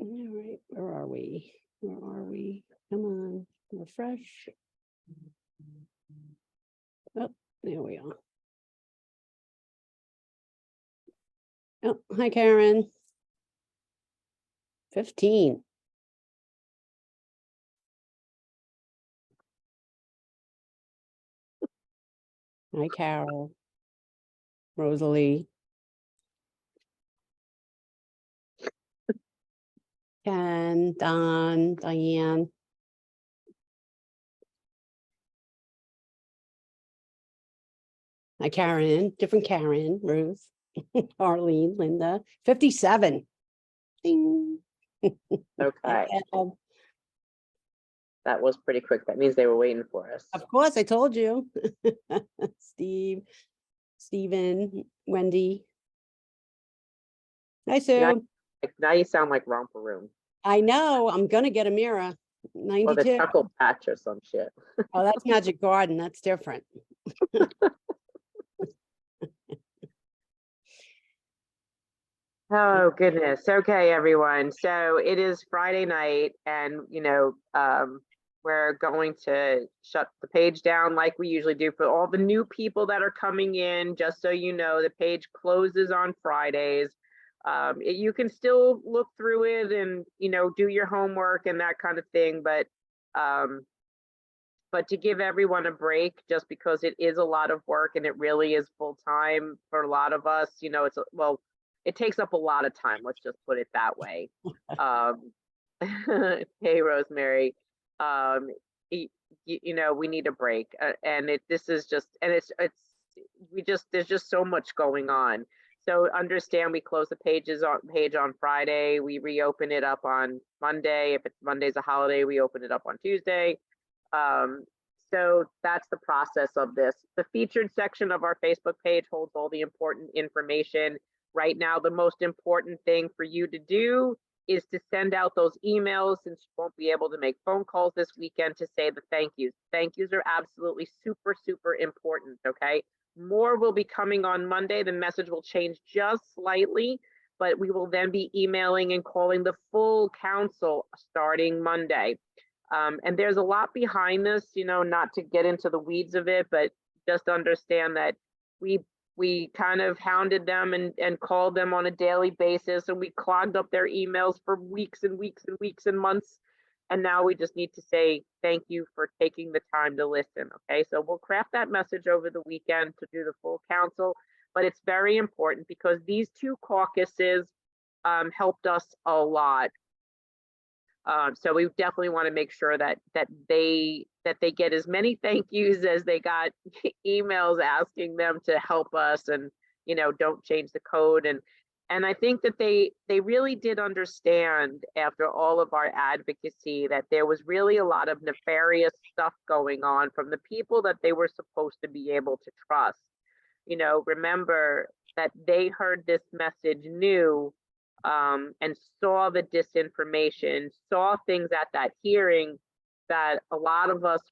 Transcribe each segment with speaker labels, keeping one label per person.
Speaker 1: All right, where are we? Where are we? Come on, refresh. Oh, there we are. Oh, hi, Karen. 15. Hi, Carol. Rosalie. Ken, Don, Diane. Hi, Karen. Different Karen, Ruth, Arlene, Linda. 57. Ding.
Speaker 2: Okay,
Speaker 1: And,
Speaker 2: that was pretty quick. That means they were waiting for us.
Speaker 1: of course, I told you. Steve, Stephen, Wendy. Hi, Sue.
Speaker 2: Yeah. Now you sound like Romper Room
Speaker 1: I know. I'm gonna get a mirror.
Speaker 2: or the
Speaker 1: 92.
Speaker 2: Chuckle Patch or some shit.
Speaker 1: Oh, that's Magic Garden. That's different.
Speaker 2: Oh goodness. Okay, everyone. So it is Friday night, and we're going to shut the page down like we usually do for all the new people that are coming in. Just so you know, the page closes on Fridays. You can still look through it and do your homework and that kind of thing, but to give everyone a break, just because it is a lot of work and it really is full time for a lot of us. It takes up a lot of time. Let's just put it that way. Hey, Rosemary. We need a break, and there's just so much going on. So understand, we close the page on Friday. We reopen it up on Monday. If Monday's a holiday, we open it up on Tuesday. So that's the process of this. The featured section of our Facebook page holds all the important information. Right now, the most important thing for you to do is to send out those emails, since you won't be able to make phone calls this weekend, to say the thank yous. Thank yous are absolutely super, super important, okay? More will be coming on Monday. The message will change just slightly, but we will then be emailing and calling the full council starting Monday. And there's a lot behind this, not to get into the weeds of it, but just understand that we kind of hounded them and called them on a daily basis, and we clogged up their emails for weeks and weeks and weeks and months. And now we just need to say thank you for taking the time to listen. Okay, so we'll craft that message over the weekend to do the full council, but it's very important because these two caucuses helped us a lot. So we definitely want to make sure that they get as many thank yous as they got emails asking them to help us, and don't change the code. And I think that they really did understand, after all of our advocacy, that there was really a lot of nefarious stuff going on from the people that they were supposed to be able to trust. Remember that they heard this message new, and saw the disinformation, saw things at that hearing that a lot of us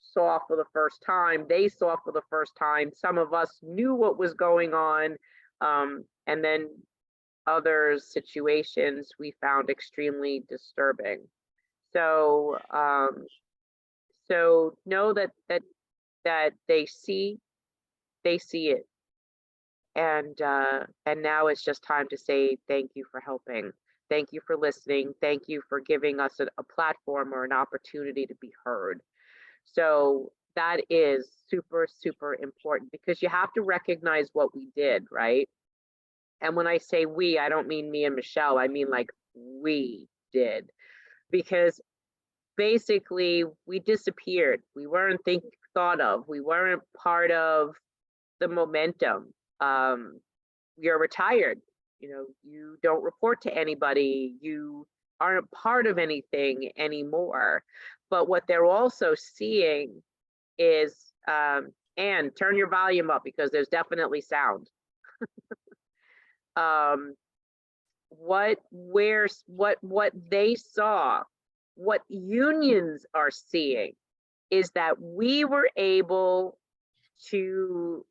Speaker 2: saw for the first time. They saw for the first time. Some of us knew what was going on, and then other situations we found extremely disturbing. So so know that they see it. And now it's just time to say thank you for helping. Thank you for listening. Thank you for giving us a platform or an opportunity to be heard. So that is super, super important, because you have to recognize what we did, right? And when I say we, I don't mean me and Michelle. I mean, like, we did. Because basically we disappeared. We weren't thought of. We weren't part of the momentum. You're retired, you don't report to anybody, you aren't part of anything anymore. But what they're also seeing is, and turn your volume up because there's definitely sound. What they saw, what unions are seeing, is that we were able to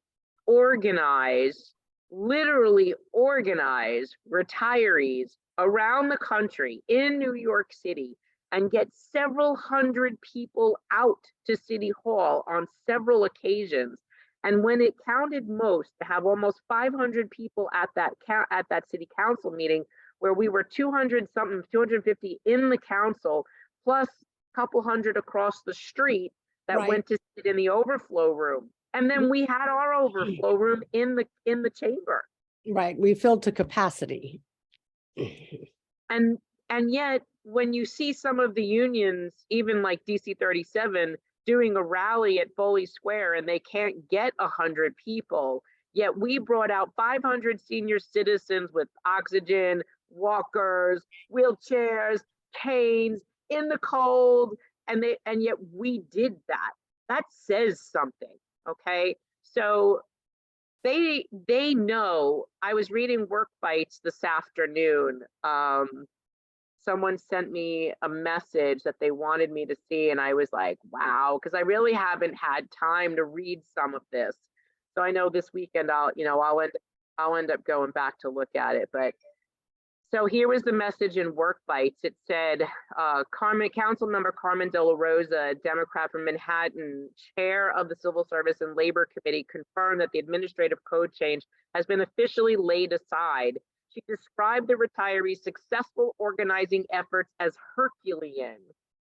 Speaker 2: literally organize retirees around the country in New York City and get several hundred people out to City Hall on several occasions. And when it counted most, to have almost 500 people at that city council meeting, where we were 200 something, 250 in the council, plus a couple hundred across the street that
Speaker 1: Right.
Speaker 2: went to sit in the overflow room. And then we had our overflow room in the chamber.
Speaker 1: Right, we filled to capacity.
Speaker 2: And yet, when you see some of the unions, even like DC 37, doing a rally at Foley Square and they can't get 100 people, yet we brought out 500 senior citizens with oxygen, walkers, wheelchairs, canes, in the cold, and yet we did that. That says something, okay? So they know. I was reading Work Bites this afternoon. Someone sent me a message that they wanted me to see, and I was like, wow, because I really haven't had time to read some of this. So I know this weekend I'll end up going back to look at it. But so here was the message in Work Bites. It said, Council Member Carmen De La Rosa, Democrat from Manhattan, chair of the Civil Service and Labor Committee, confirmed that the administrative code change has been officially laid aside. She described the retirees' successful organizing efforts as Herculean,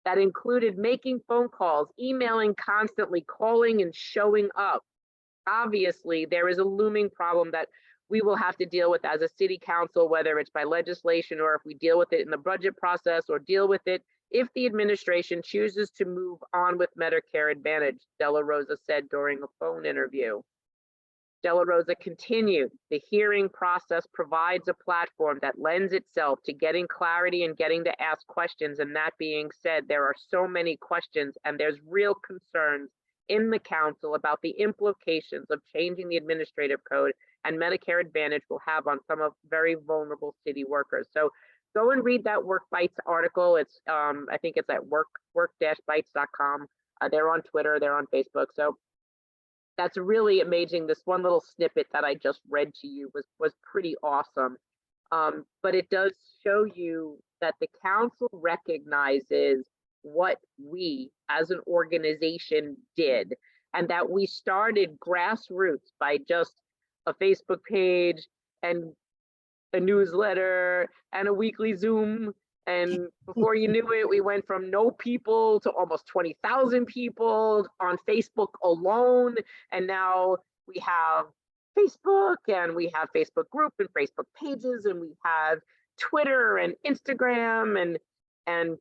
Speaker 2: that included making phone calls, emailing constantly, calling and showing up. Obviously, there is a looming problem that we will have to deal with as a city council, whether it's by legislation or if we deal with it in the budget process or deal with it if the administration chooses to move on with Medicare Advantage, De La Rosa said during a phone interview. De La Rosa continued, the hearing process provides a platform that lends itself to getting clarity and getting to ask questions. And that being said, there are so many questions and there's real concerns in the council about the implications of changing the administrative code and Medicare Advantage will have on some of very vulnerable city workers. So go and read that Work Bites article. It's I think it's at work-bites.com. They're on Twitter, they're on Facebook. So that's really amazing. This one little snippet that I just read to you was pretty awesome. But it does show you that the council recognizes what we as an organization did, and that we started grassroots by just a Facebook page and a newsletter and a weekly Zoom. And before you knew it, we went from no people to almost 20,000 people on Facebook alone. And now we have Facebook and we have Facebook group and Facebook pages and we have Twitter and Instagram and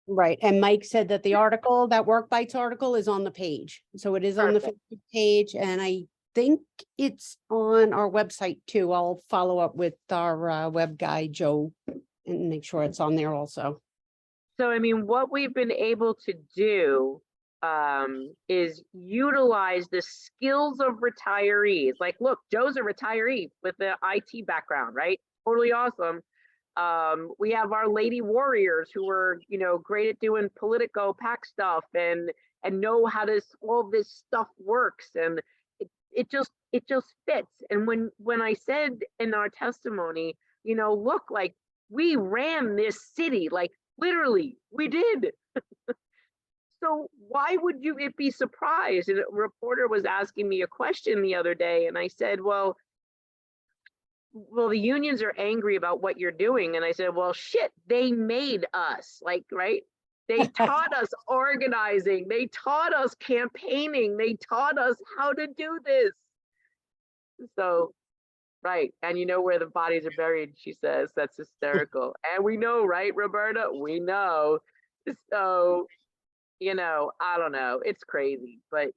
Speaker 1: Right, and Mike said that the article, that Work Bites article is on the page. So it is on the
Speaker 2: Perfect.
Speaker 1: Facebook page and I think it's on our website too. I'll follow up with our web guy, Joe, and make sure it's on there also.
Speaker 2: So, I mean, what we've been able to do is utilize the skills of retirees. Like, look, Joe's a retiree with the IT background, right? Totally awesome. We have our lady warriors who are, you know, great at doing Politico PAC stuff and know how all this stuff works. And it just fits. And when I said in our testimony, you know, look, like we ran this city, like literally we did. So why would it be surprised? And a reporter was asking me a question the other day and I said, well, the unions are angry about what you're doing. And I said, well, shit, they made us, like, right? They taught us organizing. They taught us campaigning. They taught us how to do this. So, right. And you know where the bodies are buried, she says. That's hysterical. And we know, right, Roberta? We know. So, you know, I don't know. It's crazy. But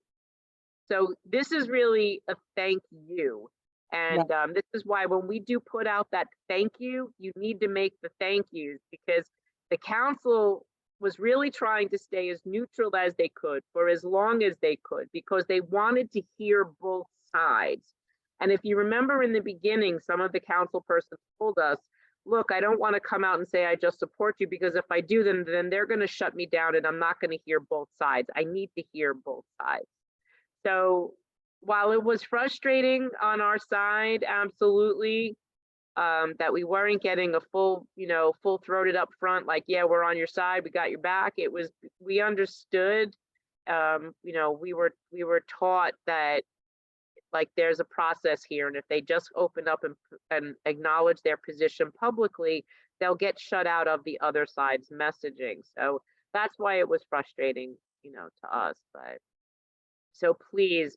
Speaker 2: so this is really a thank you. And this is why when we do put out that thank you, you need to make the thank yous, because the council was really trying to stay as neutral as they could for as long as they could, because they wanted to hear both sides. And if you remember in the beginning, some of the council persons told us, look, I don't want to come out and say I just support you, because if I do, then they're going to shut me down and I'm not going to hear both sides. I need to hear both sides. So while it was frustrating on our side, absolutely, that we weren't getting a full, full throated up front, like, yeah, we're on your side, we got your back. It was, we understood, we were taught that, like, there's a process here, and if they just open up and acknowledge their position publicly, they'll get shut out of the other side's messaging. So that's why it was frustrating, to us. But so please,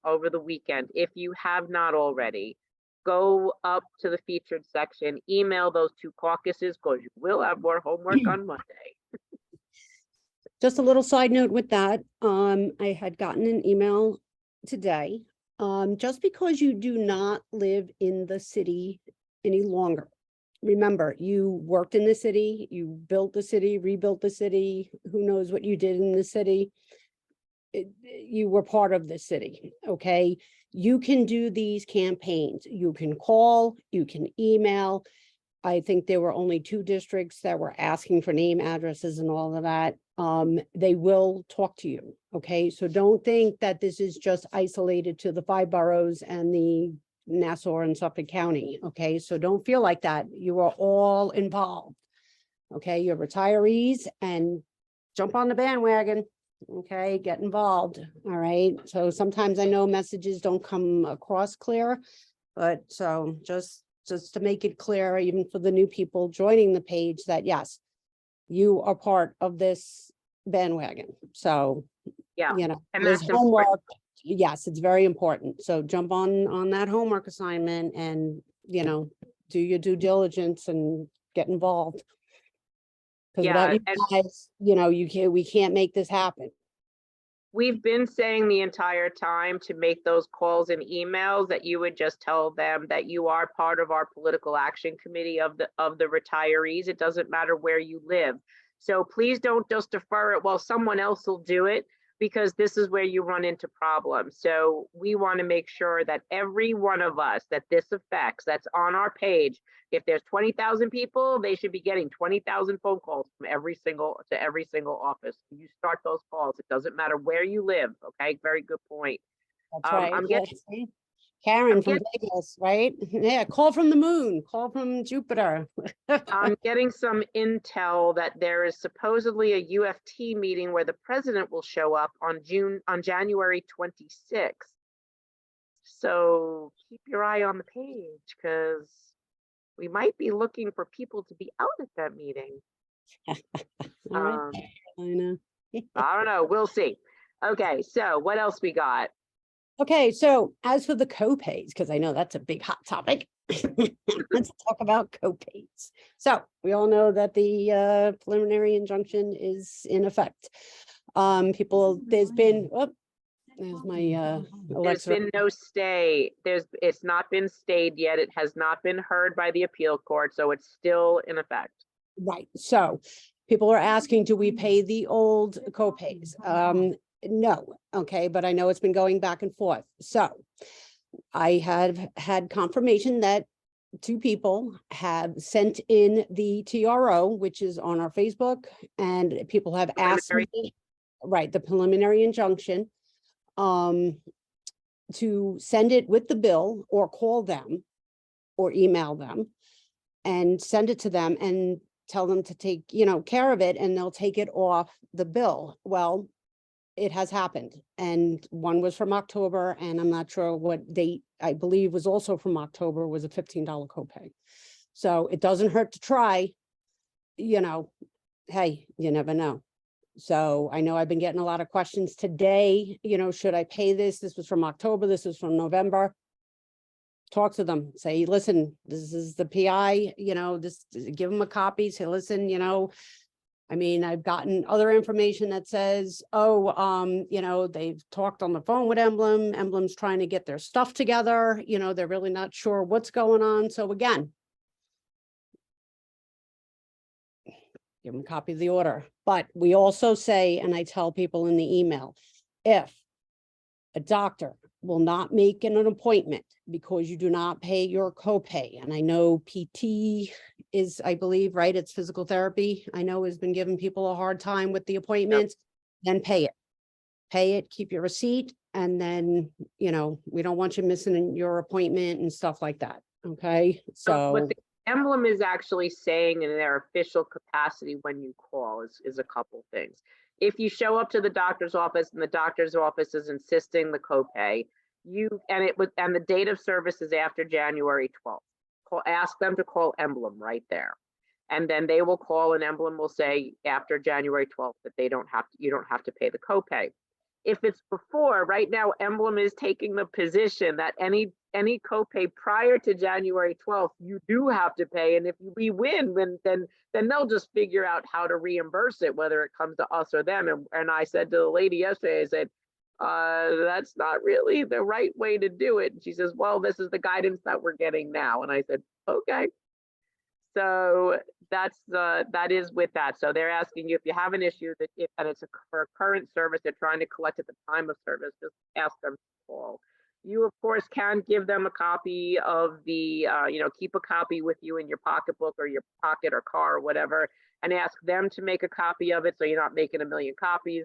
Speaker 2: over the weekend, if you have not already, go up to the featured section, email those two caucuses, because you will have more homework on Monday.
Speaker 1: Just a little side note with that. I had gotten an email today. Just because you do not live in the city any longer. Remember, you worked in the city, you built the city, rebuilt the city, who knows what you did in the city. You were part of the city, okay? You can do these campaigns. You can call, you can email. I think there were only 2 districts that were asking for name, addresses, and all of that. They will talk to you, okay? So don't think that this is just isolated to the 5 boroughs and the Nassau and Suffolk County, okay? So don't feel like that. You are all involved, okay? You're retirees, and jump on the bandwagon, okay? Get involved, all right? So sometimes I know messages don't come across clear, but so just to make it clear, even for the new people joining the page, that yes, you are part of this bandwagon. So,
Speaker 2: Yeah,
Speaker 1: and
Speaker 2: that's
Speaker 1: homework.
Speaker 2: important.
Speaker 1: Yes, it's very important. So jump on that homework assignment and, do your due diligence and get involved. Because
Speaker 2: Yeah,
Speaker 1: without you
Speaker 2: and
Speaker 1: guys, we can't make this happen.
Speaker 2: we've been saying the entire time to make those calls and emails that you would just tell them that you are part of our political action committee of the retirees. It doesn't matter where you live. So please don't just defer it, well, someone else will do it, because this is where you run into problems. So we want to make sure that every one of us that this affects, that's on our page, if there's 20,000 people, they should be getting 20,000 phone calls from every single office. You start those calls. It doesn't matter where you live. Okay, very good point.
Speaker 1: That's right.
Speaker 2: I'm getting,
Speaker 1: Karen
Speaker 2: I'm
Speaker 1: from
Speaker 2: getting,
Speaker 1: Vegas, right? Yeah, call from the moon, call from Jupiter.
Speaker 2: I'm getting some intel that there is supposedly a UFT meeting where the president will show up on January 26th. So keep your eye on the page, because we might be looking for people to be out at that meeting.
Speaker 1: All right. I know.
Speaker 2: I don't know. We'll see. Okay, so what else we got?
Speaker 1: Okay, so as for the copays, because I know that's a big hot topic, let's talk about copays. So we all know that the preliminary injunction is in effect. There's been, there's my
Speaker 2: There's
Speaker 1: Alexa.
Speaker 2: been no stay. It's not been stayed yet. It has not been heard by the appeal court, so it's still in effect.
Speaker 1: Right, so people are asking, do we pay the old copays? No, okay, but I know it's been going back and forth. So I have had confirmation that 2 people have sent in the TRO, which is on our Facebook, and people have asked me, right, the preliminary injunction, to send it with the bill, or call them or email them and send it to them and tell them to take, care of it, and they'll take it off the bill. Well, it has happened, and one was from October, and I'm not sure what date, I believe was also from October, was a $15 copay. So it doesn't hurt to try, hey, you never know. So I know I've been getting a lot of questions today, should I pay this? This was from October, this was from November. Talk to them, say, listen, this is the PI, give them a copy, say, listen, I mean, I've gotten other information that says, they've talked on the phone with Emblem's trying to get their stuff together, they're really not sure what's going on. So again, give them a copy of the order. But we also say, and I tell people in the email, if a doctor will not make an appointment because you do not pay your copay, and I know PT is, I believe, right, it's physical therapy, I know has been giving people a hard time with the appointments, then pay it, keep your receipt, and then, we don't want you missing your appointment and stuff like that. Okay,
Speaker 2: What
Speaker 1: so,
Speaker 2: the emblem is actually saying in their official capacity when you call is a couple things. If you show up to the doctor's office and the doctor's office is insisting the copay, and the date of service is after January 12th, ask them to call emblem right there. And then they will call, and emblem will say after January 12th that you don't have to pay the copay. If it's before, right now, emblem is taking the position that any copay prior to January 12th, you do have to pay. And if we win, then they'll just figure out how to reimburse it, whether it comes to us or them. And I said to the lady yesterday, I said, that's not really the right way to do it. And she says, well, this is the guidance that we're getting now. And I said, okay. So that is with that. So they're asking you if you have an issue and it's for a current service they're trying to collect at the time of service, just ask them to call. You of course can give them a copy of the, keep a copy with you in your pocketbook or your pocket or car or whatever, and ask them to make a copy of it so you're not making a million copies.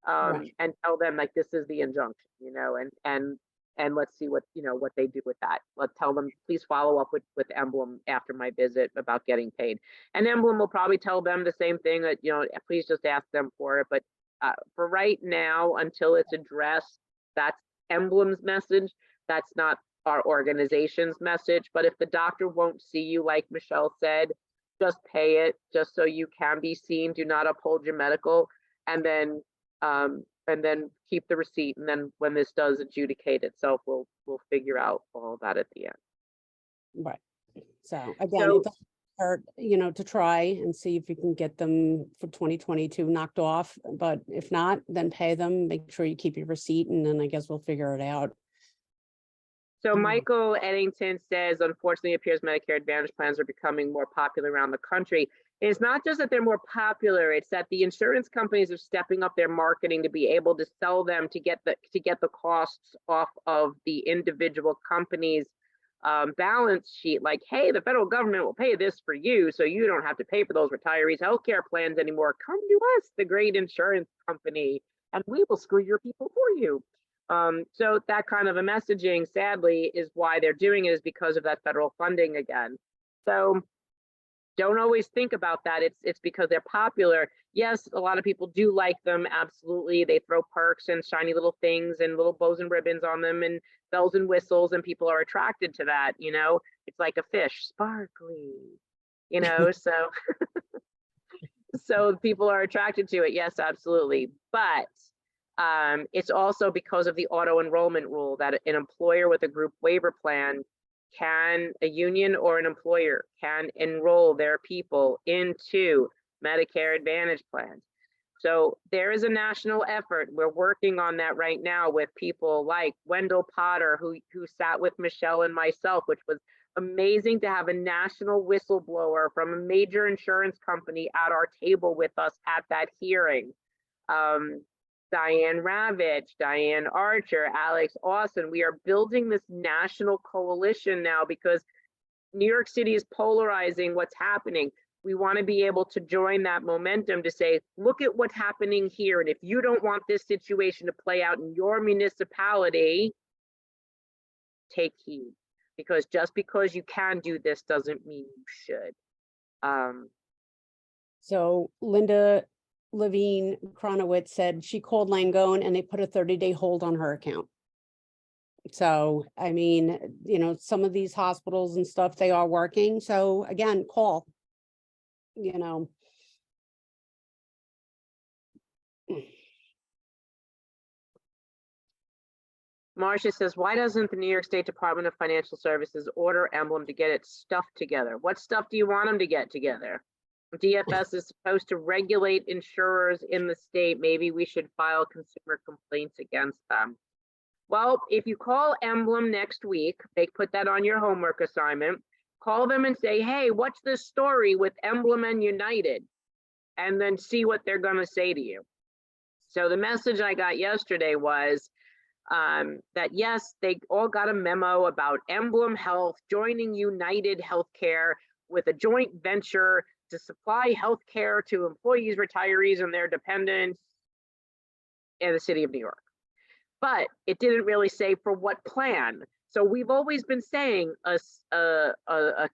Speaker 1: right.
Speaker 2: And tell them like this is the injunction, and let's see what they do with that. Let's tell them, please follow up with emblem after my visit about getting paid. And emblem will probably tell them the same thing, that please just ask them for it. But for right now, until it's addressed, that's emblem's message. That's not our organization's message. But if the doctor won't see you, like Michelle said, just pay it, just so you can be seen. Do not uphold your medical, and then keep the receipt. And then when this does adjudicate itself, we'll figure out all that at the end.
Speaker 1: Right. So again,
Speaker 2: So-
Speaker 1: it doesn't hurt, to try and see if you can get them for 2022 knocked off. But if not, then pay them, make sure you keep your receipt, and then I guess we'll figure it out.
Speaker 2: So Michael Eddington says, unfortunately, it appears Medicare Advantage plans are becoming more popular around the country. It's not just that they're more popular, it's that the insurance companies are stepping up their marketing to be able to sell them, to get the costs off of the individual companies' balance sheet. Like, hey, the federal government will pay this for you, so you don't have to pay for those retirees' healthcare plans anymore. Come to us, the great insurance company, and we will screw your people for you. So that kind of a messaging, sadly, is why they're doing it, is because of that federal funding again. So don't always think about that. It's because they're popular. Yes, a lot of people do like them. Absolutely. They throw perks and shiny little things and little bows and ribbons on them and bells and whistles, and people are attracted to that. It's like a fish, sparkly, so so people are attracted to it. Yes, absolutely. But it's also because of the auto enrollment rule that an employer with a group waiver plan a union or an employer can enroll their people into Medicare Advantage plans. So there is a national effort. We're working on that right now with people like Wendell Potter, who sat with Michelle and myself, which was amazing to have a national whistleblower from a major insurance company at our table with us at that hearing. Diane Ravitch, Diane Archer, Alex Austin. We are building this national coalition now because New York City is polarizing what's happening. We want to be able to join that momentum to say, look at what's happening here. And if you don't want this situation to play out in your municipality, take heed. Because just because you can do this doesn't mean you should.
Speaker 1: So Linda Levine Kronowitz said she called Langone and they put a 30-day hold on her account. So, I mean, some of these hospitals and stuff, they are working. So again, call,
Speaker 2: Marcia says, why doesn't the New York State Department of Financial Services order Emblem to get its stuff together? What stuff do you want them to get together? DFS is supposed to regulate insurers in the state. Maybe we should file consumer complaints against them. Well, if you call Emblem next week, they put that on your homework assignment, call them and say, hey, what's this story with Emblem and United? And then see what they're going to say to you. So the message I got yesterday was that yes, they all got a memo about Emblem Health joining United Healthcare with a joint venture to supply healthcare to employees, retirees, and their dependents in the city of New York. But it didn't really say for what plan. So we've always been saying a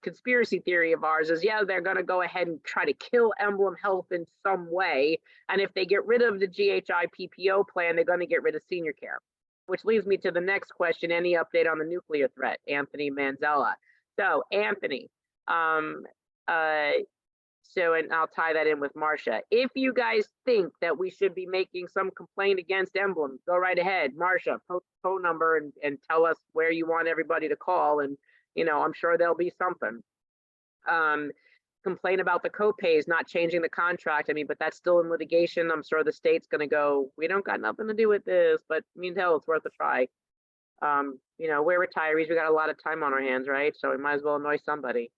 Speaker 2: conspiracy theory of ours is, yeah, they're going to go ahead and try to kill Emblem Health in some way. And if they get rid of the GHI PPO plan, they're going to get rid of senior care. Which leads me to the next question. Any update on the nuclear threat? Anthony Manzella. So Anthony, and I'll tie that in with Marcia. If you guys think that we should be making some complaint against Emblem, go right ahead. Marcia, post phone number and tell us where you want everybody to call. And, you know, I'm sure there'll be something. Complain about the copays, not changing the contract. I mean, but that's still in litigation. I'm sure the state's going to go, we don't got nothing to do with this, but I mean, hell, it's worth a try. You know, we're retirees. We got a lot of time on our hands, right? So we might as well annoy somebody.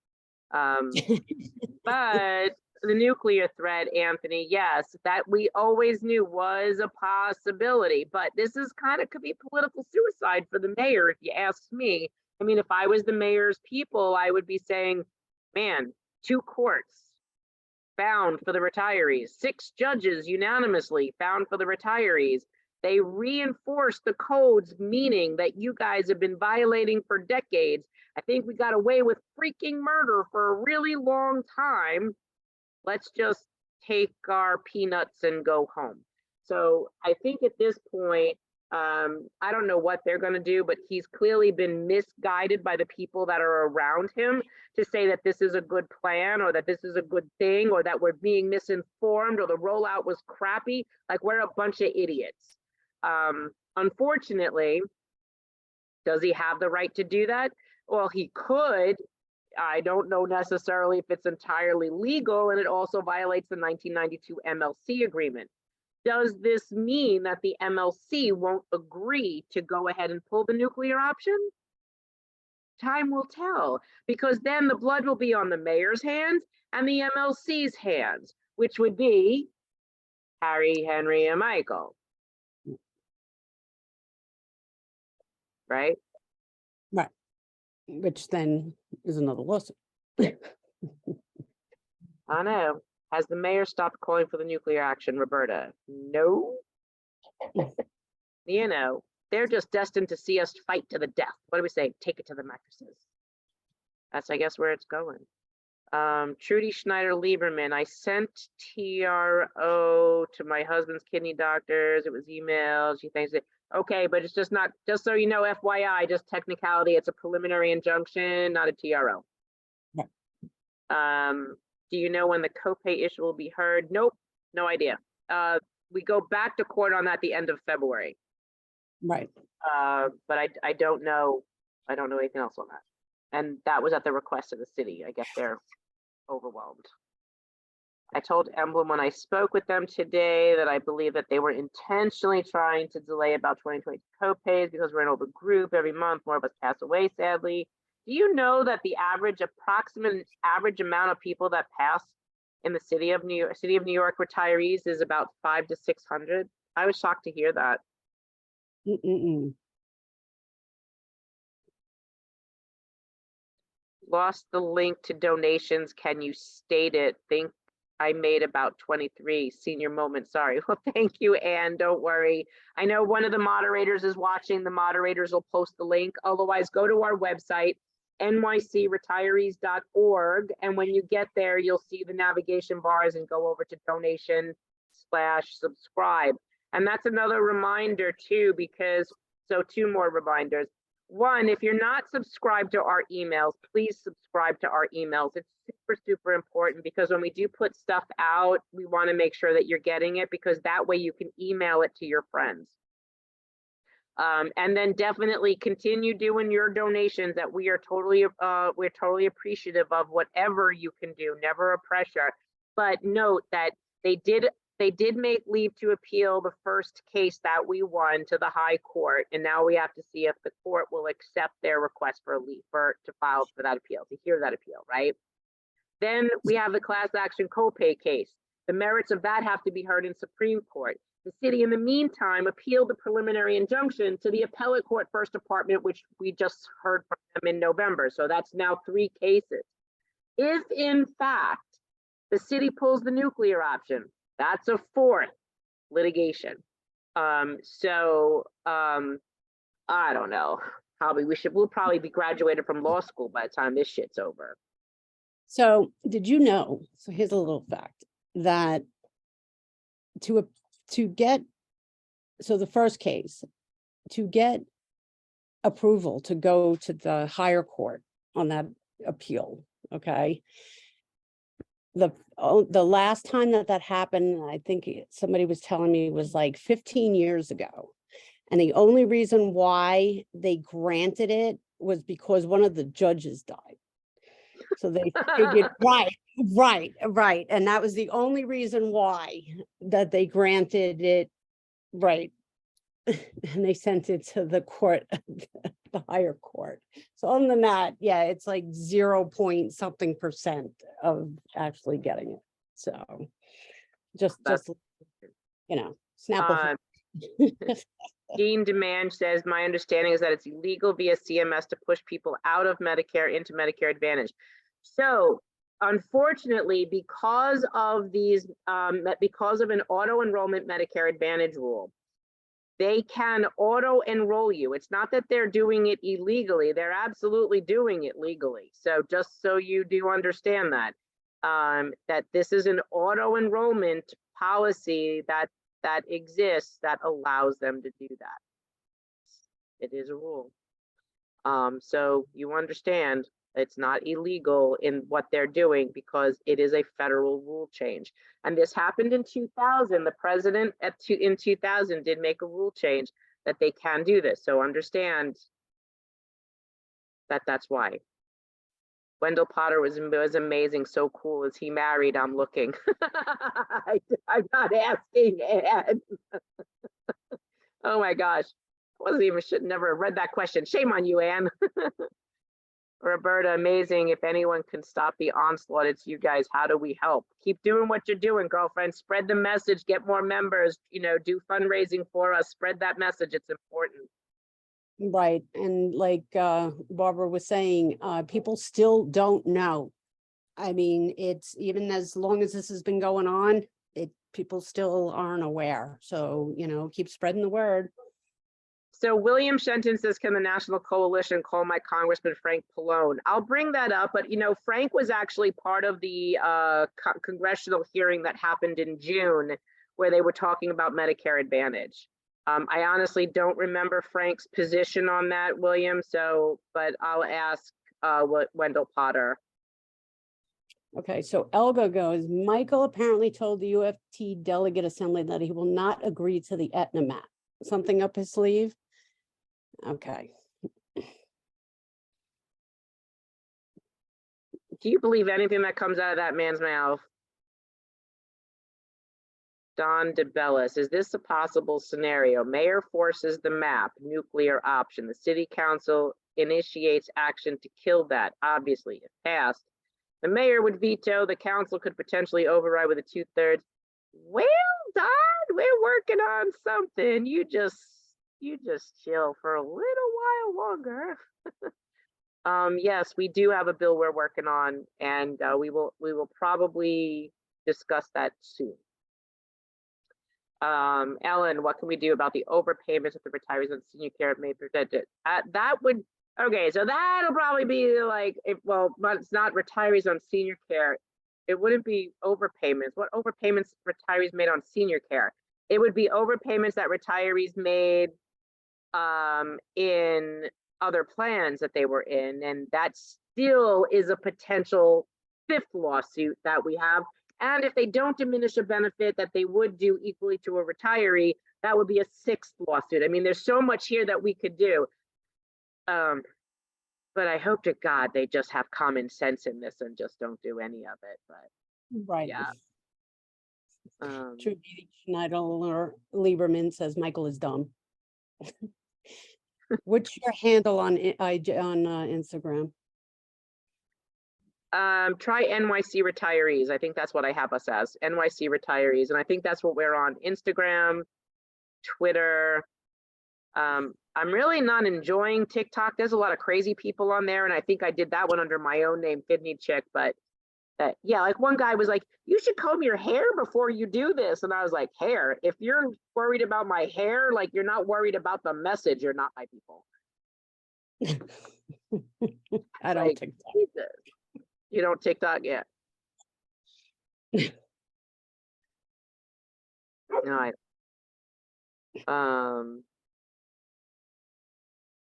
Speaker 2: But the nuclear threat, Anthony, yes, that we always knew was a possibility, but this is kind of could be political suicide for the mayor, if you ask me. I mean, if I was the mayor's people, I would be saying, man, 2 courts found for the retirees, 6 judges unanimously found for the retirees. They reinforced the codes, meaning that you guys have been violating for decades. I think we got away with freaking murder for a really long time. Let's just take our peanuts and go home. So I think at this point, I don't know what they're going to do, but he's clearly been misguided by the people that are around him to say that this is a good plan or that this is a good thing or that we're being misinformed or the rollout was crappy. Like, we're a bunch of idiots. Unfortunately, does he have the right to do that? Well, he could. I don't know necessarily if it's entirely legal, and it also violates the 1992 MLC agreement. Does this mean that the MLC won't agree to go ahead and pull the nuclear option? Time will tell, because then the blood will be on the mayor's hands and the MLC's hands, which would be Harry, Henry, and Michael. Right?
Speaker 1: Right. Which then is another lawsuit.
Speaker 2: I know. Has the mayor stopped calling for the nuclear action, Roberta? No. You know, they're just destined to see us fight to the death. What do we say? Take it to the mattresses. That's, I guess, where it's going. Trudy Schneider Lieberman, I sent TRO to my husband's kidney doctors. It was emailed. She thinks it. Okay, but it's just not, just so you know, FYI, just technicality, it's a preliminary injunction, not a TRO.
Speaker 1: Yeah.
Speaker 2: Do you know when the copay issue will be heard? Nope, no idea. We go back to court on that the end of February.
Speaker 1: Right.
Speaker 2: But I don't know. I don't know anything else on that. And that was at the request of the city. I guess they're overwhelmed. I told Emblem when I spoke with them today that I believe that they were intentionally trying to delay about 2020 copays because we're an older group. Every month, more of us pass away, sadly. Do you know that the approximate average amount of people that pass in the city of New York retirees is about 500 to 600? I was shocked to hear that. Lost the link to donations. Can you state it? Think I made about 23 senior moment. Sorry. Well, thank you, Anne. Don't worry. I know one of the moderators is watching. The moderators will post the link. Otherwise, go to our website, nycretirees.org. And when you get there, you'll see the navigation bars and go over to donation/subscribe. And that's another reminder too, because, so 2 more reminders. 1, if you're not subscribed to our emails, please subscribe to our emails. It's super, super important because when we do put stuff out, we want to make sure that you're getting it because that way you can email it to your friends. And then definitely continue doing your donations that we're totally appreciative of whatever you can do, never a pressure. But note that they did make leave to appeal the first case that we won to the high court, and now we have to see if the court will accept their request for a leave to file for that appeal, to hear that appeal, right? Then we have the class action copay case. The merits of that have to be heard in Supreme Court. The city, in the meantime, appealed the preliminary injunction to the appellate court first department, which we just heard from them in November. So that's now 3 cases. If in fact the city pulls the nuclear option, that's a 4th litigation. I don't know. we'll probably be graduated from law school by the time this shit's over.
Speaker 1: So did you know, so here's a little fact, that to get, so the first case, to get approval to go to the higher court on that appeal, okay? The last time that happened, I think somebody was telling me, was like 15 years ago. And the only reason why they granted it was because one of the judges died. So they figured, right. And that was the only reason why that they granted it, right. And they sent it to the court, the higher court. So other than that, yeah, it's like 0 point something % of actually getting it. So just, you know, snap.
Speaker 2: Dean Demand says, my understanding is that it's illegal via CMS to push people out of Medicare into Medicare Advantage. So unfortunately, because of these, because of an auto enrollment Medicare Advantage rule, they can auto enroll you. It's not that they're doing it illegally. They're absolutely doing it legally. So just so you do understand that, that this is an auto enrollment policy that exists that allows them to do that. It is a rule. So you understand it's not illegal in what they're doing because it is a federal rule change. And this happened in 2000. The president in 2000 did make a rule change that they can do this. So understand that that's why. Wendell Potter was amazing. So cool. Is he married? I'm looking. I'm not asking, Ed. Oh my gosh. Should never have read that question. Shame on you, Anne. Roberta, amazing. If anyone can stop the onslaught, it's you guys. How do we help? Keep doing what you're doing, girlfriend. Spread the message, get more members, do fundraising for us. Spread that message. It's important.
Speaker 1: Right. And like Barbara was saying, people still don't know. I mean, it's even as long as this has been going on, people still aren't aware. So, keep spreading the word.
Speaker 2: So William Shenton says, can the National Coalition call my Congressman Frank Pallone? I'll bring that up, but Frank was actually part of the congressional hearing that happened in June where they were talking about Medicare Advantage. I honestly don't remember Frank's position on that, William, but I'll ask Wendell Potter.
Speaker 1: Okay, so Elga goes, Michael apparently told the UFT delegate assembly that he will not agree to the Aetna map. Something up his sleeve? Okay.
Speaker 2: Do you believe anything that comes out of that man's mouth? Don DeBellis, is this a possible scenario? Mayor forces the map, nuclear option. The city council initiates action to kill that. Obviously, if passed, the mayor would veto. The council could potentially override with a 2/3. Well, Don, we're working on something. You just chill for a little while longer. Yes, we do have a bill we're working on, and we will probably discuss that soon. Ellen, what can we do about the overpayments that the retirees on senior care may present it? Okay, so that'll probably be like, but it's not retirees on senior care. It wouldn't be overpayments. What overpayments retirees made on senior care? It would be overpayments that retirees made in other plans that they were in, and that still is a potential 5th lawsuit that we have. And if they don't diminish a benefit that they would do equally to a retiree, that would be a 6th lawsuit. I mean, there's so much here that we could do. But I hope to God they just have common sense in this and just don't do any of it. But
Speaker 1: right.
Speaker 2: Yeah.
Speaker 1: True. Schneider Lieberman says Michael is dumb. What's your handle on Instagram?
Speaker 2: Try NYC Retirees. I think that's what I have us as, NYC Retirees. And I think that's what we're on Instagram, Twitter. I'm really not enjoying TikTok. There's a lot of crazy people on there. And I think I did that one under my own name, Fidney Chick. But yeah, like one guy was like, you should comb your hair before you do this. And I was like, hair? If you're worried about my hair, like you're not worried about the message, you're not my people.
Speaker 1: I don't
Speaker 2: Like,
Speaker 1: think so.
Speaker 2: Jesus. You don't TikTok yet? No,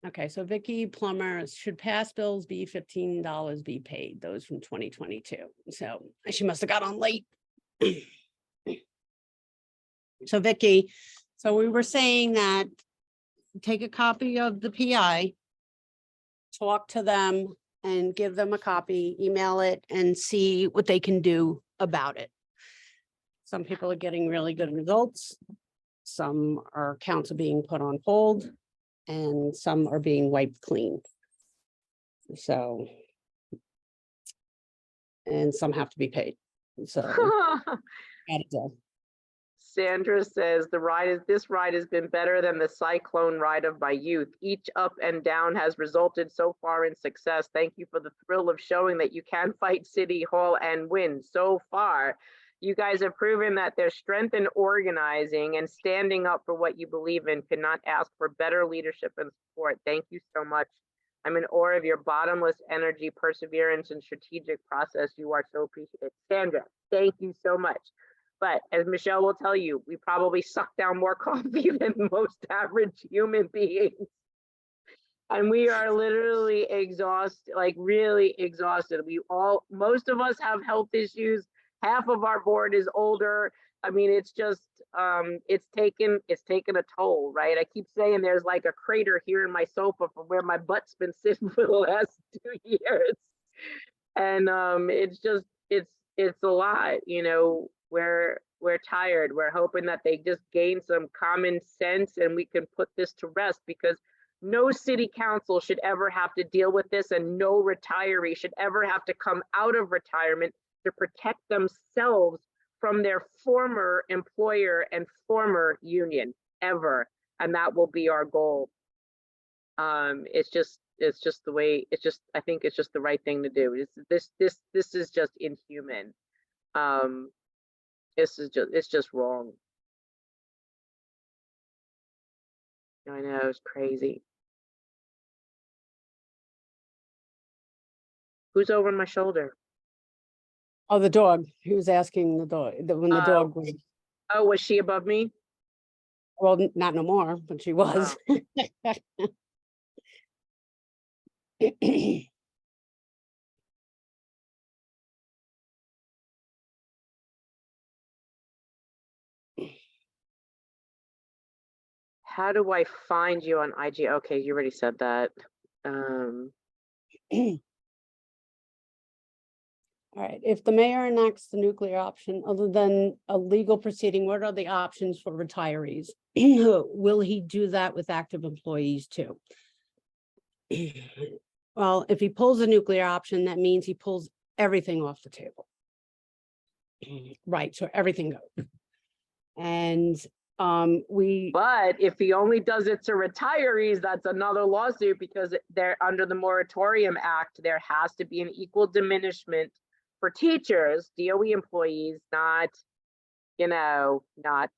Speaker 1: Okay, so Vicky Plummer, should past bills be $15 be paid? Those from 2022. So she must have got on late. So Vicky, so we were saying that take a copy of the PI, talk to them and give them a copy, email it and see what they can do about it. Some people are getting really good results. Some accounts are being put on hold and some are being wiped clean. So, and some have to be paid. So, gotta do.
Speaker 2: Sandra says this ride has been better than the cyclone ride of my youth. Each up and down has resulted so far in success. Thank you for the thrill of showing that you can fight City Hall and win. So far, you guys have proven that there's strength in organizing and standing up for what you believe in. Cannot ask for better leadership and support. Thank you so much. I'm in awe of your bottomless energy, perseverance, and strategic process. You are so appreciated. Sandra, thank you so much. But as Michelle will tell you, we probably suck down more coffee than most average human beings. And we are literally exhausted, like really exhausted. Most of us have health issues. Half of our board is older. I mean, it's just, it's taken a toll, right? I keep saying there's like a crater here in my sofa from where my butt's been sitting for the last 2 years. And it's just, it's a lot, you know. We're tired. We're hoping that they just gain some common sense and we can put this to rest, because no city council should ever have to deal with this, and no retiree should ever have to come out of retirement to protect themselves from their former employer and former union, ever. And that will be our goal. It's just the way, I think it's just the right thing to do. This is just inhuman. It's just wrong. I know, it's crazy. Who's over my shoulder?
Speaker 1: Oh, the dog. He was asking the dog when the dog was.
Speaker 2: Oh, was she above me?
Speaker 1: Well, not no more, but she was.
Speaker 2: How do I find you on IG? Okay, you already said that.
Speaker 1: All right, if the mayor enacts the nuclear option, other than a legal proceeding, what are the options for retirees? Will he do that with active employees too? Well, if he pulls a nuclear option, that means he pulls everything off the table. Right, so everything goes. And
Speaker 2: but if he only does it to retirees, that's another lawsuit, because they're under the Moratorium Act. There has to be an equal diminishment for teachers, DOE employees, not, you know, not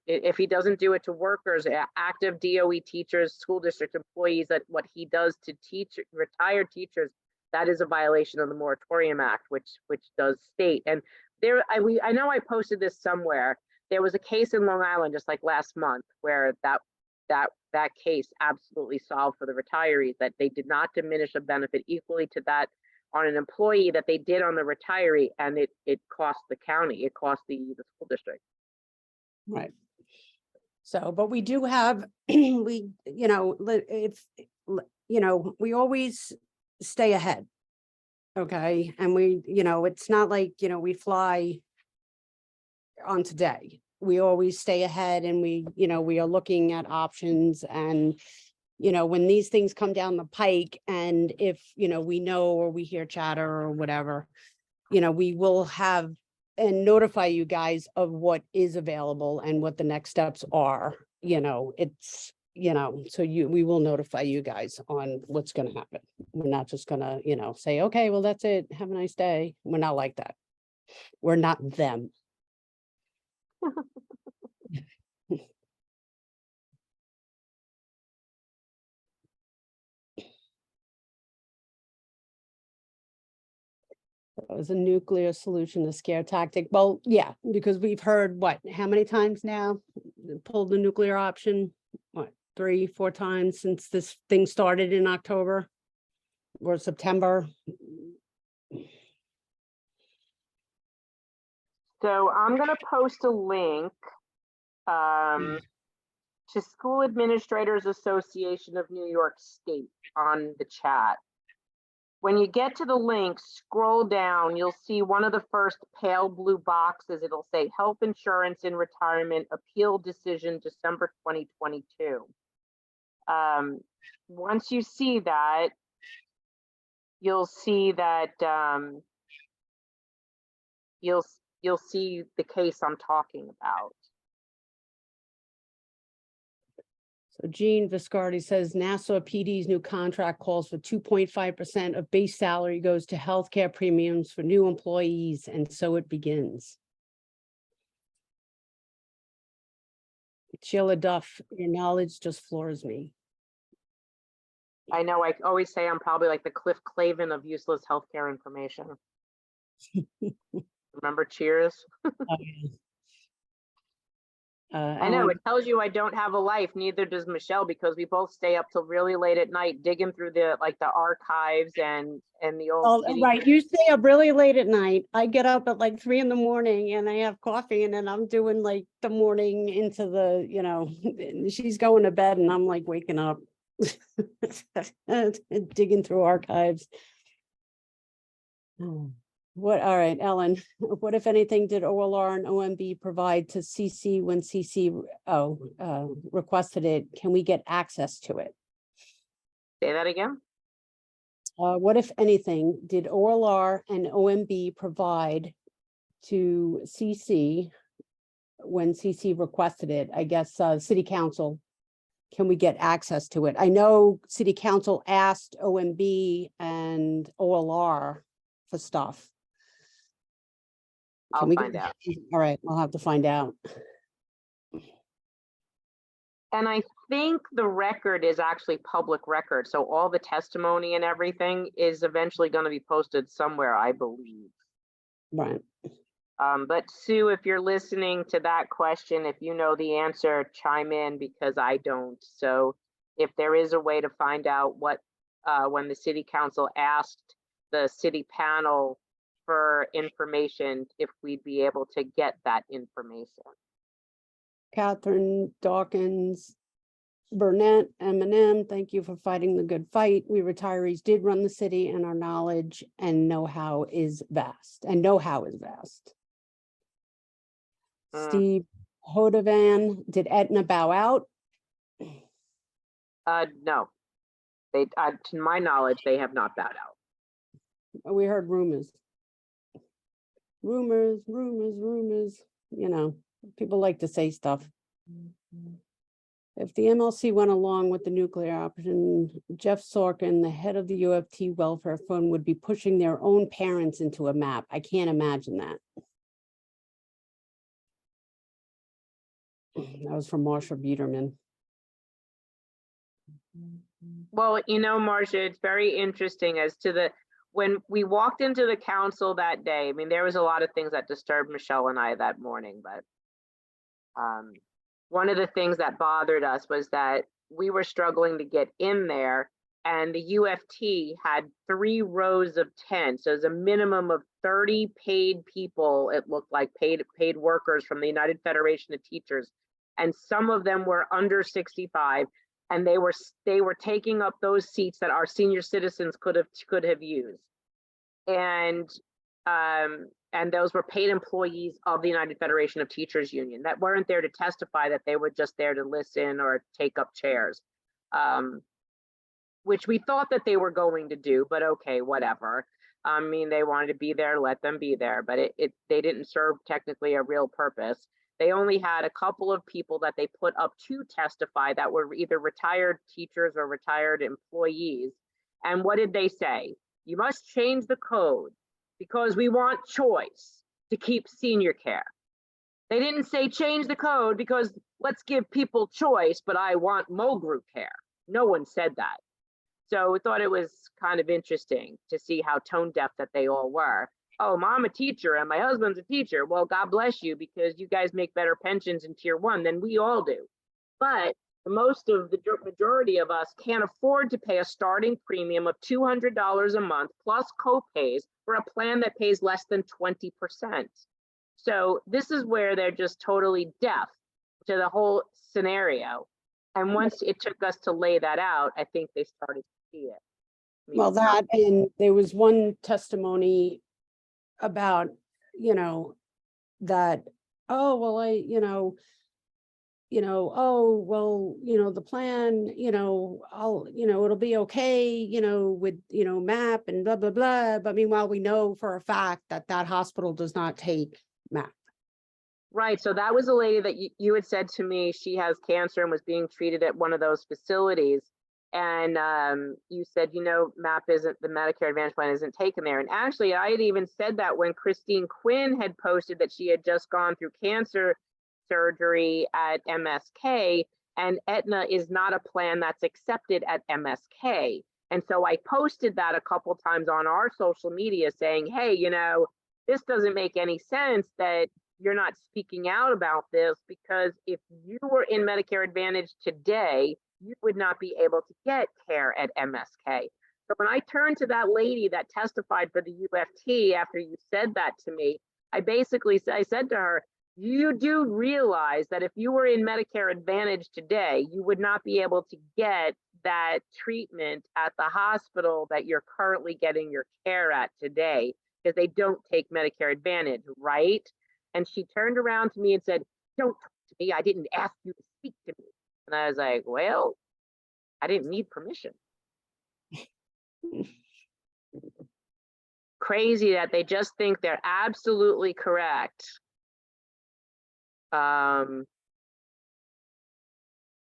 Speaker 2: if he doesn't do it to workers, active DOE teachers, school district employees, that what he does to retired teachers, that is a violation of the Moratorium Act, which does state. And there, I know I posted this somewhere. There was a case in Long Island just like last month where that case absolutely solved for the retirees, that they did not diminish a benefit equally to that on an employee that they did on the retiree, and it cost the county, it cost the school district.
Speaker 1: Right. So, but we do have, we, you know, if, you know, we always stay ahead. Okay. And we, you know, it's not like, you know, we fly on today. We always stay ahead and we, you know, we are looking at options, and, you know, when these things come down the pike, and if, you know, we know, or we hear chatter or whatever, you know, we will have and notify you guys of what is available and what the next steps are. You know, it's, you know, so we will notify you guys on what's going to happen. We're not just going to, you know, say, okay, well, that's it. Have a nice day. We're not like that. We're not them. That was a nuclear solution, a scare tactic. Well, yeah, because we've heard what, how many times now? Pulled the nuclear option, what, 3, 4 times since this thing started in October or September.
Speaker 2: So I'm going to post a link to School Administrators Association of New York State on the chat. When you get to the link, scroll down, you'll see one of the first pale blue boxes. It'll say Health Insurance in Retirement Appeal Decision December 2022. Once you see that, you'll see that you'll see the case I'm talking about.
Speaker 1: So Gene Viscardi says Nassau PD's new contract calls for 2.5% of base salary goes to healthcare premiums for new employees, and so it begins. Sheila Duff, your knowledge just floors me.
Speaker 2: I know I always say I'm probably like the Cliff Clavin of useless healthcare information. Remember Cheers?
Speaker 1: Oh, yeah.
Speaker 2: I know, it tells you I don't have a life, neither does Michelle, because we both stay up till really late at night digging through the archives and the old city.
Speaker 1: Right, you stay up really late at night. I get up at like 3 in the morning and I have coffee, and then I'm doing like the morning into the, you know, she's going to bed and I'm like waking up digging through archives. What, all right, Ellen, what if anything did OLR and OMB provide to CC when CC requested it? Can we get access to it?
Speaker 2: Say that again?
Speaker 1: What if anything did OLR and OMB provide to CC when CC requested it? I guess City Council, can we get access to it? I know City Council asked OMB and OLR for stuff.
Speaker 2: I'll find out.
Speaker 1: All right, we'll have to find out.
Speaker 2: And I think the record is actually public record. So all the testimony and everything is eventually going to be posted somewhere, I believe.
Speaker 1: Right.
Speaker 2: But Sue, if you're listening to that question, if you know the answer, chime in, because I don't. So if there is a way to find out what, when the City Council asked the city panel for information, if we'd be able to get that information.
Speaker 1: Catherine Dawkins, Burnett, M&M, thank you for fighting the good fight. We retirees did run the city, and our knowledge and know-how is vast. Steve Hodovan, did Aetna bow out?
Speaker 2: No, they, to my knowledge, they have not bowed out.
Speaker 1: We heard rumors. Rumors, you know, people like to say stuff. If the MLC went along with the nuclear option, Jeff Sorkin, the head of the UFT Welfare Fund, would be pushing their own parents into a map. I can't imagine that. That was from Marsha Biederman.
Speaker 2: Well, you know, Marcia, it's very interesting as to the, when we walked into the council that day, I mean, there was a lot of things that disturbed Michelle and I that morning, but one of the things that bothered us was that we were struggling to get in there, and the UFT had 3 rows of 10. So there's a minimum of 30 paid people, it looked like, paid workers from the United Federation of Teachers. And some of them were under 65, and they were taking up those seats that our senior citizens could have used. And those were paid employees of the United Federation of Teachers Union that weren't there to testify, that they were just there to listen or take up chairs, which we thought that they were going to do, but okay, whatever. I mean, they wanted to be there, let them be there, but they didn't serve technically a real purpose. They only had a couple of people that they put up to testify that were either retired teachers or retired employees. And what did they say? You must change the code because we want choice to keep senior care. They didn't say change the code because let's give people choice, but I want MOGRU care. No one said that. So we thought it was kind of interesting to see how tone deaf that they all were. oh, I'm a teacher and my husband's a teacher. Well, God bless you, because you guys make better pensions in tier 1 than we all do. But most of the majority of us can't afford to pay a starting premium of $200 a month plus co-pays for a plan that pays less than 20%. So this is where they're just totally deaf to the whole scenario. And once it took us to lay that out, I think they started to see it. I mean,
Speaker 1: Well, that, and there was one testimony about, that, oh, well, oh, well, the plan, it'll be okay, with, MAP and blah, blah, blah. But meanwhile, we know for a fact that that hospital does not take MAP.
Speaker 2: right. So that was a lady that you had said to me, she has cancer and was being treated at one of those facilities. And you said, MAP isn't, the Medicare Advantage plan isn't taken there. And actually, I had even said that when Christine Quinn had posted that she had just gone through cancer surgery at MSK, and Aetna is not a plan that's accepted at MSK. And so I posted that a couple times on our social media saying, hey, this doesn't make any sense that you're not speaking out about this, because if you were in Medicare Advantage today, you would not be able to get care at MSK. So when I turned to that lady that testified for the UFT after you said that to me, I said to her, you do realize that if you were in Medicare Advantage today, you would not be able to get that treatment at the hospital that you're currently getting your care at today, because they don't take Medicare Advantage, right? And she turned around to me and said, don't talk to me. I didn't ask you to speak to me. And I was like, well, I didn't need permission. Crazy that they just think they're absolutely correct. And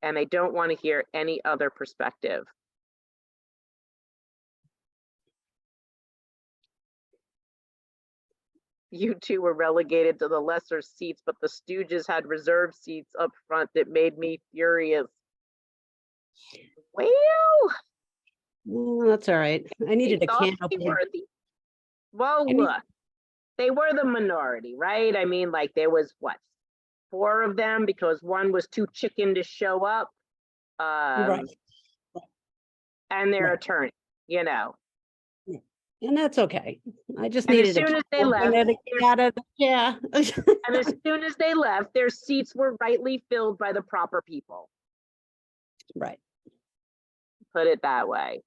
Speaker 2: they don't want to hear any other perspective. You two were relegated to the lesser seats, but the Stooges had reserved seats up front. That made me furious. Well,
Speaker 1: That's all right. I needed a can opener.
Speaker 2: Well, look, they were the minority, right? I mean, like, there was what, 4 of them, because one was too chicken to show up,
Speaker 1: Right.
Speaker 2: and their
Speaker 1: Right.
Speaker 2: attorney,
Speaker 1: And that's okay. I just
Speaker 2: And
Speaker 1: needed
Speaker 2: as soon as they left,
Speaker 1: yeah.
Speaker 2: and as soon as they left, their seats were rightly filled by the proper people.
Speaker 1: Right.
Speaker 2: Put it that way.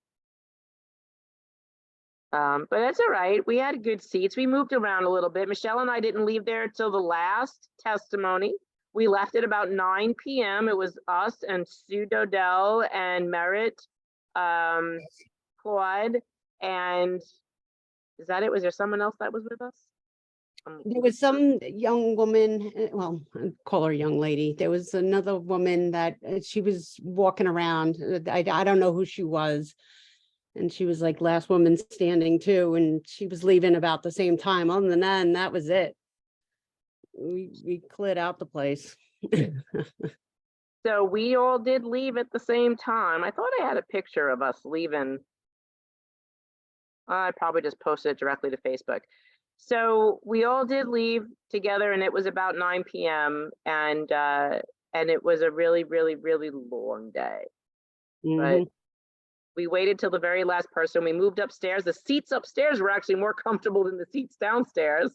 Speaker 2: But that's all right. We had good seats. We moved around a little bit. Michelle and I didn't leave there till the last testimony. We left at about 9 p.m. It was us and Sue Dodell and Merritt, Claude, and is that it? Was there someone else that was with us?
Speaker 1: There was some young woman, well, I call her young lady. There was another woman that she was walking around. I don't know who she was. And she was like last woman standing too. And she was leaving about the same time. Other than that, and that was it. We cleared out the place.
Speaker 2: So we all did leave at the same time. I thought I had a picture of us leaving. I probably just posted it directly to Facebook. So we all did leave together, and it was about 9 p.m. And it was a really, really, really long day. But we waited till the very last person. We moved upstairs. The seats upstairs were actually more comfortable than the seats downstairs.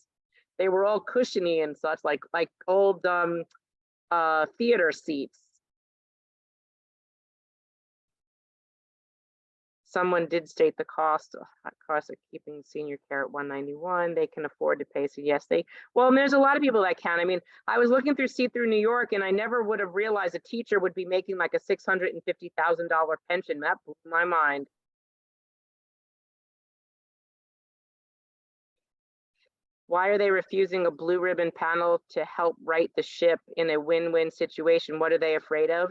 Speaker 2: They were all cushiony and such, like old theater seats. Someone did state the cost of keeping senior care at $191. They can afford to pay. So yes, well, and there's a lot of people that can. I mean, I was looking through See Through New York, and I never would have realized a teacher would be making like a $650,000 pension. That blew my mind. Why are they refusing a blue ribbon panel to help right the ship in a win-win situation? What are they afraid of?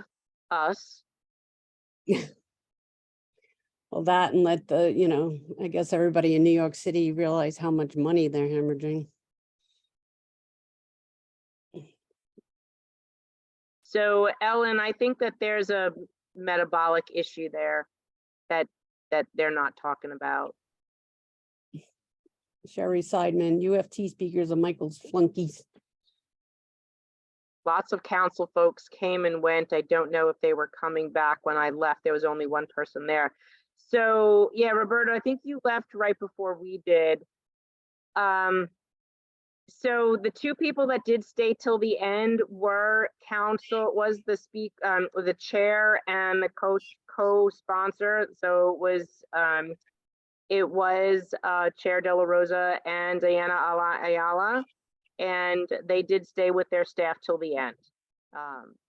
Speaker 2: Us.
Speaker 1: Well, that, and let I guess everybody in New York City realize how much money they're hemorrhaging.
Speaker 2: So Ellen, I think that there's a metabolic issue there that they're not talking about.
Speaker 1: Sherry Seidman, UFT speakers are Michael's flunkies.
Speaker 2: Lots of council folks came and went. I don't know if they were coming back. When I left, there was only one person there. So yeah, Roberta, I think you left right before we did. So the two people that did stay till the end were was the chair and the co-sponsor. So it was Chair De La Rosa and Diana Ayala, and they did stay with their staff till the end.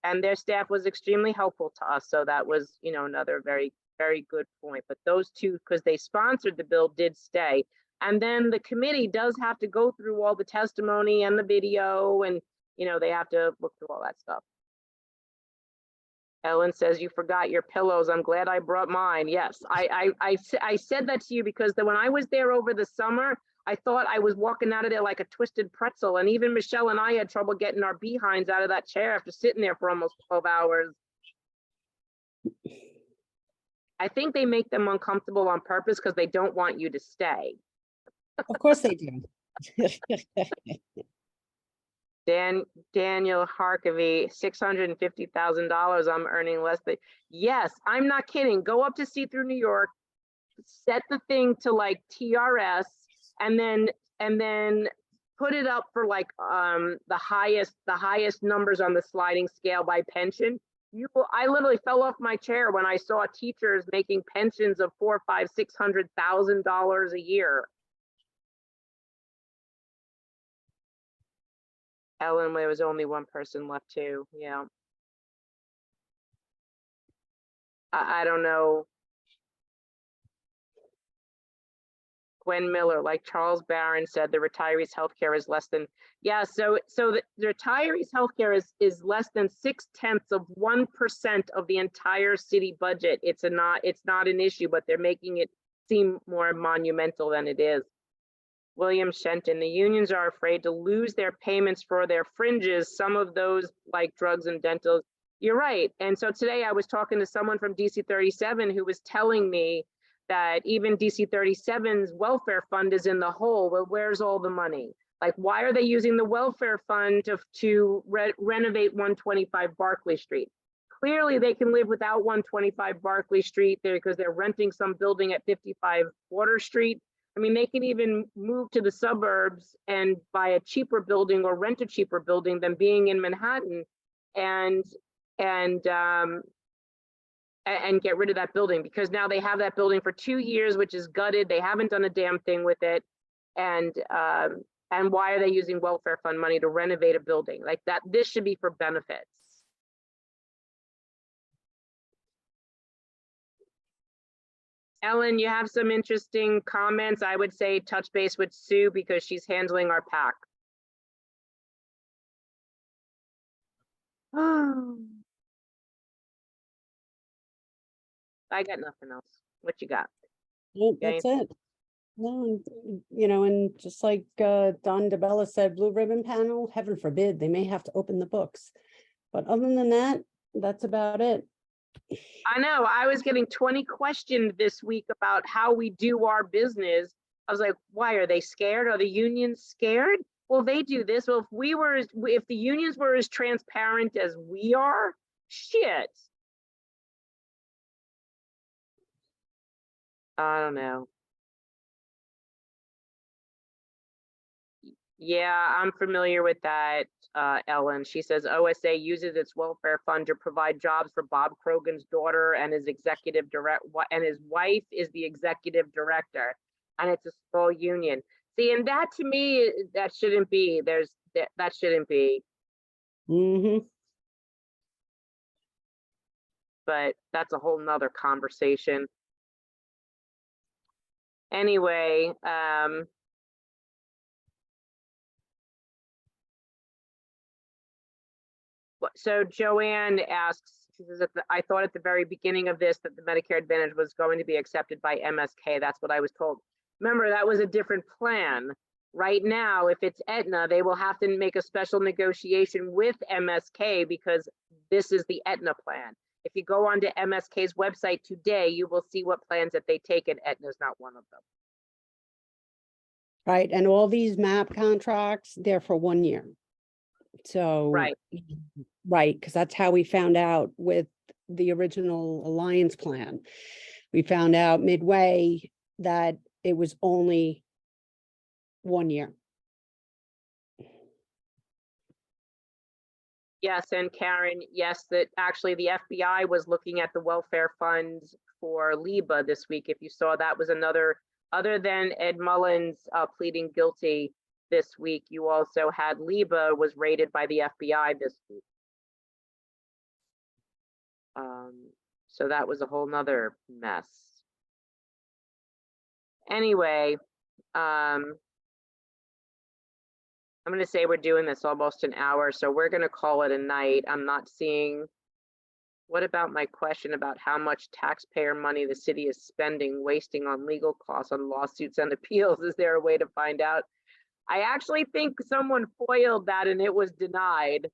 Speaker 2: And their staff was extremely helpful to us. So that was, another very, very good point. But those two, because they sponsored the bill, did stay. And then the committee does have to go through all the testimony and the video, and, they have to look through all that stuff. Ellen says, you forgot your pillows. I'm glad I brought mine. Yes, I said that to you because when I was there over the summer, I thought I was walking out of there like a twisted pretzel. And even Michelle and I had trouble getting our behinds out of that chair after sitting there for almost 12 hours. I think they make them uncomfortable on purpose because they don't want you to stay.
Speaker 1: Of course they do.
Speaker 2: Daniel Harkavy, $650,000 I'm earning less than. Yes, I'm not kidding. Go up to See Through New York, set the thing to like TRS, and then put it up for like the highest numbers on the sliding scale by pension. I literally fell off my chair when I saw teachers making pensions of $400,000, $500,000, $600,000 a year. Ellen, there was only one person left too. Yeah. I don't know. Gwen Miller, like Charles Barron said, the retirees' healthcare is less than, yeah, so the retirees' healthcare is less than 0.6% of the entire city budget. It's not an issue, but they're making it seem more monumental than it is. William Shenton, the unions are afraid to lose their payments for their fringes, some of those like drugs and dental. You're right. And so today I was talking to someone from DC 37 who was telling me that even DC 37's welfare fund is in the hole. Well, where's all the money? Like, why are they using the welfare fund to renovate 125 Barclay Street? Clearly, they can live without 125 Barclay Street there because they're renting some building at 55 Water Street. I mean, they can even move to the suburbs and buy a cheaper building or rent a cheaper building than being in Manhattan, and get rid of that building, because now they have that building for 2 years, which is gutted. They haven't done a damn thing with it. And why are they using welfare fund money to renovate a building like that? This should be for benefits. Ellen, you have some interesting comments. I would say touch base with Sue because she's handling our PAC. Oh. I got nothing else. What you got?
Speaker 1: Well, that's it. No, and just like Don DeBella said, blue ribbon panel, heaven forbid, they may have to open the books. But other than that, that's about it.
Speaker 2: I know. I was getting 20 questions this week about how we do our business. I was like, why are they scared? Are the unions scared? Well, they do this. Well, if the unions were as transparent as we are, shit. I don't know. Yeah, I'm familiar with that, Ellen. She says OSA uses its welfare fund to provide jobs for Bob Krogan's daughter and his executive direct, and his wife is the executive director, and it's a small union. See, and that to me, that shouldn't be. That shouldn't be.
Speaker 1: Mm-hmm.
Speaker 2: But that's a whole nother conversation. Anyway, so Joanne asks, she says, I thought at the very beginning of this that the Medicare Advantage was going to be accepted by MSK. That's what I was told. Remember, that was a different plan. Right now, if it's Aetna, they will have to make a special negotiation with MSK because this is the Aetna plan. If you go onto MSK's website today, you will see what plans that they take, and Aetna is not one of them.
Speaker 1: right? And all these MAP contracts, they're for 1 year. So.
Speaker 2: Right.
Speaker 1: Right, because that's how we found out with the original Alliance plan. We found out midway that it was only 1 year.
Speaker 2: Yes, and Karen, yes, that actually the FBI was looking at the welfare funds for LIBA this week. If you saw, that was another, other than Ed Mullins pleading guilty this week, you also had LIBA was raided by the FBI this week. So that was a whole nother mess. Anyway, I'm going to say we're doing this almost an hour, so we're going to call it a night. I'm not seeing. What about my question about how much taxpayer money the city is spending, wasting on legal costs, on lawsuits and appeals? Is there a way to find out? I actually think someone foiled that and it was denied.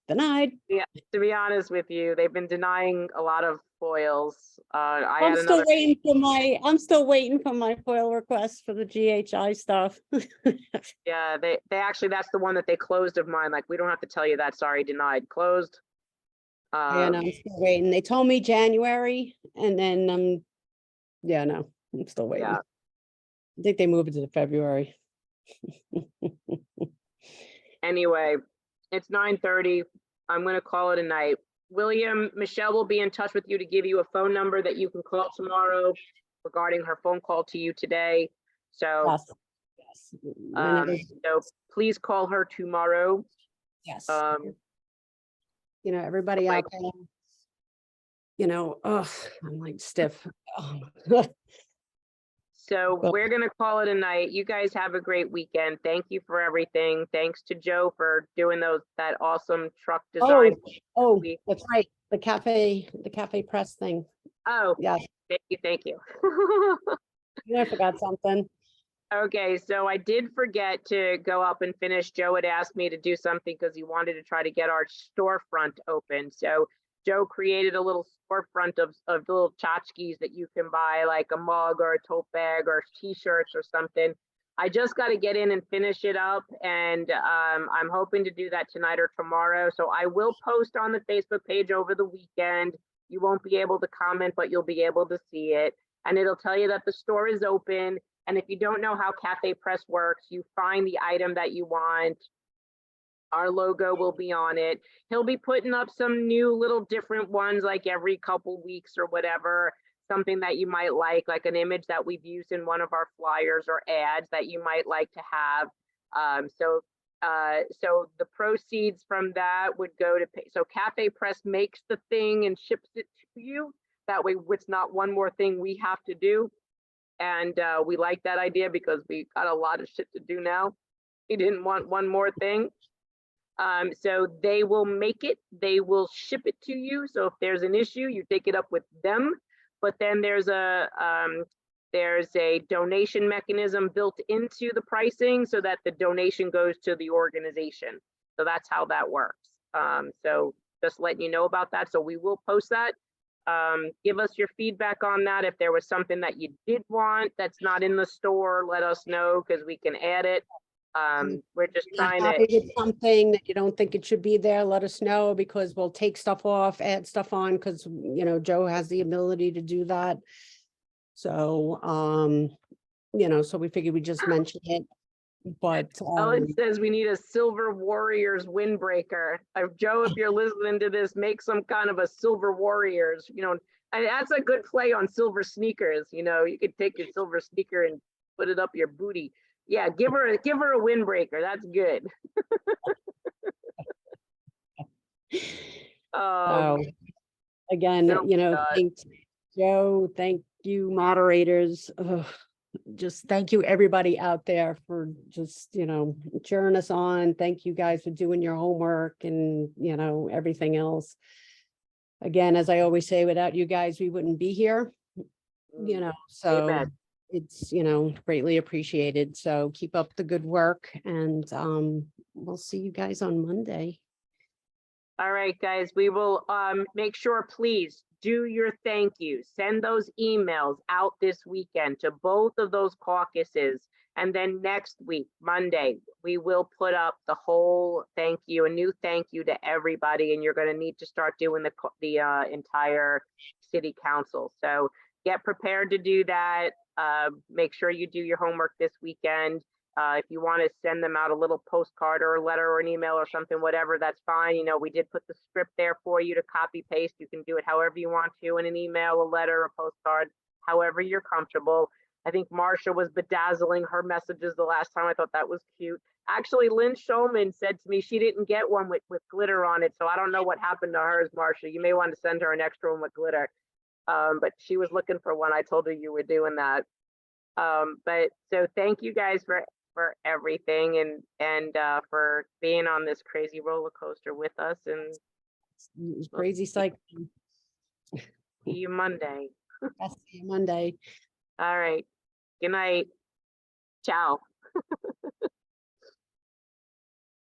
Speaker 1: Denied.
Speaker 2: Yeah, to be honest with you, they've been denying a lot of foils.
Speaker 1: I'm still waiting for my FOIL request for the GHI stuff.
Speaker 2: Yeah, they actually, that's the one that they closed of mine. Like, we don't have to tell you that. Sorry, denied, closed.
Speaker 1: And I'm still waiting. They told me January, and then yeah, no, I'm still waiting.
Speaker 2: Yeah.
Speaker 1: I think they moved it to February.
Speaker 2: Anyway, it's 9:30. I'm going to call it a night. William, Michelle will be in touch with you to give you a phone number that you can call tomorrow regarding her phone call to you today. So,
Speaker 1: yes. Whenever,
Speaker 2: so please call her tomorrow.
Speaker 1: yes. You know, everybody out there, you know, oh, I'm like stiff. Oh.
Speaker 2: So we're going to call it a night. You guys have a great weekend. Thank you for everything. Thanks to Joe for doing that awesome truck design.
Speaker 1: Oh, that's right. The cafe press thing.
Speaker 2: Oh,
Speaker 1: yeah.
Speaker 2: Thank you.
Speaker 1: I forgot something.
Speaker 2: Okay, so I did forget to go up and finish. Joe had asked me to do something because he wanted to try to get our storefront open. So Joe created a little storefront of little tchotchkes that you can buy, like a mug or a tote bag or t-shirts or something. I just got to get in and finish it up, and I'm hoping to do that tonight or tomorrow. So I will post on the Facebook page over the weekend. You won't be able to comment, but you'll be able to see it, and it'll tell you that the store is open. And if you don't know how Cafe Press works, you find the item that you want. Our logo will be on it. He'll be putting up some new little different ones like every couple weeks or whatever, something that you might like an image that we've used in one of our flyers or ads that you might like to have. So the proceeds from that would go to pay. So Cafe Press makes the thing and ships it to you. That way it's not one more thing we have to do. And we like that idea because we got a lot of shit to do now. We didn't want one more thing. So they will make it, they will ship it to you. So if there's an issue, you take it up with them. But then there's a donation mechanism built into the pricing so that the donation goes to the organization. So that's how that works. So just letting you know about that. So we will post that. Give us your feedback on that. If there was something that you did want that's not in the store, let us know because we can add it. We're just trying to
Speaker 1: get something that you don't think it should be there. Let us know because we'll take stuff off, add stuff on because you know Joe has the ability to do that. So you know, so we figured we just mention it. But
Speaker 2: Ellen says we need a Silver Warriors windbreaker. Joe, if you're listening to this, make some kind of a Silver Warriors, you know, and that's a good play on silver sneakers. You know, you could take your silver sneaker and put it up your booty. Yeah, give her a windbreaker. That's good.
Speaker 1: Again, you know, thanks, Joe. Thank you, moderators. Just thank you everybody out there for just, you know, cheering us on. Thank you guys for doing your homework and, you know, everything else. Again, as I always say, without you guys, we wouldn't be here, you know, so Amen. It's, you know, greatly appreciated. So keep up the good work and we'll see you guys on Monday.
Speaker 2: All right, guys, we will make sure, please do your thank yous, send those emails out this weekend to both of those caucuses. And then next week, Monday, we will put up the whole thank you, a new thank you to everybody. And you're going to need to start doing the entire city council. So get prepared to do that. Make sure you do your homework this weekend. If you want to send them out a little postcard or a letter or an email or something, whatever, that's fine. You know, we did put the script there for you to copy paste. You can do it however you want to, in an email, a letter, a postcard, however you're comfortable. I think Marsha was bedazzling her messages the last time. I thought that was cute. Actually, Lynn Showman said to me she didn't get one with glitter on it. So I don't know what happened to hers, Marsha. You may want to send her an extra one with glitter. But she was looking for one. I told her you were doing that. But so thank you guys for everything and for being on this crazy roller coaster with us, and
Speaker 1: It was crazy cycle.
Speaker 2: see you Monday.
Speaker 1: I'll see you Monday.
Speaker 2: All right. Good night. Ciao.